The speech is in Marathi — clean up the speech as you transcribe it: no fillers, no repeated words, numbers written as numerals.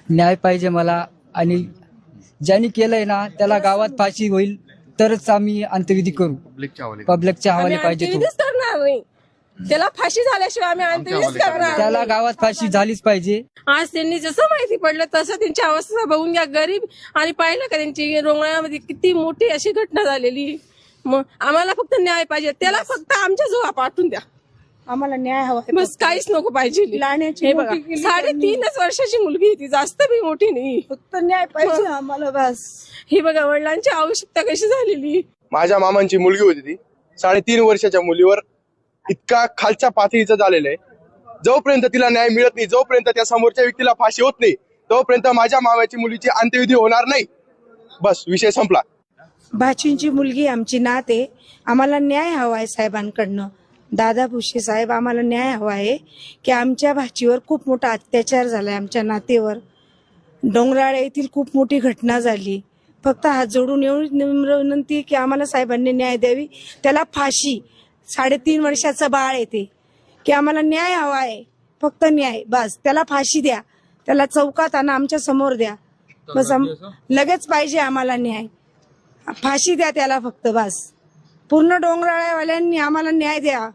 न्याय पाहिजे मला, आणि ज्यांनी केलंय ना त्याला गावात फाशी होईल तरच आम्ही अंत्यविधी करू. पब्लिकच्या हवाले पाहिजे तो. अंत्यविधीच करणार नाही, त्याला फाशी झाल्याशिवाय आम्ही अंत्यविधीच करणार त्याला नाही. गावात फाशी झालीच पाहिजे. आज त्यांनी जसं माहिती पडलं तसं त्यांची अवस्था बघून घ्या, गरीब, आणि पाहिलं का त्यांची रोंगळ्यामध्ये किती मोठी अशी घटना झालेली. मग आम्हाला फक्त न्याय पाहिजे, त्याला फक्त आमच्या जवळ पाठवून द्या, आम्हाला न्याय हवा. बस काहीच नको पाहिजे. लाण्याची हे बघा, मोठी केली 3.5 वर्षाची मुलगी होती, जास्त बी मोठी नाही. फक्त न्याय पाहिजे आम्हाला बस. ही बघा वडिलांची आवश्यकता कशी झालेली. माझ्या मामांची मुलगी होती ती 3.5 वर्षाच्या मुलीवर इतका खालच्या पातळीचं झालेलं आहे. जोपर्यंत तिला न्याय मिळत नाही, जोपर्यंत त्या समोरच्या व्यक्तीला फाशी होत नाही, तोपर्यंत माझ्या मामाची मुलीची अंत्यविधी होणार नाही. बस विषय संपला. भाचींची मुलगी आमची नात आहे, आम्हाला न्याय हवा आहे साहेबांकडनं. दादा भुसे साहेब, आम्हाला न्याय हवा आहे की आमच्या भाचीवर खूप मोठा अत्याचार झालाय, आमच्या नातेवर. डोंगराळे येथील खूप मोठी घटना झाली. फक्त हात जोडून एवढी नम्र विनंती की आम्हाला साहेबांनी न्याय द्यावी. त्याला फाशी, 3.5 वर्षाचं बाळ येते की आम्हाला न्याय हवा आहे, फक्त न्याय बस. त्याला फाशी द्या, त्याला चौकात आणा, आमच्या समोर द्या बस. लगेच पाहिजे आम्हाला न्याय, फाशी द्या त्याला फक्त बस. पूर्ण डोंगराळ्यावाल्यांनी आम्हाला न्याय द्या.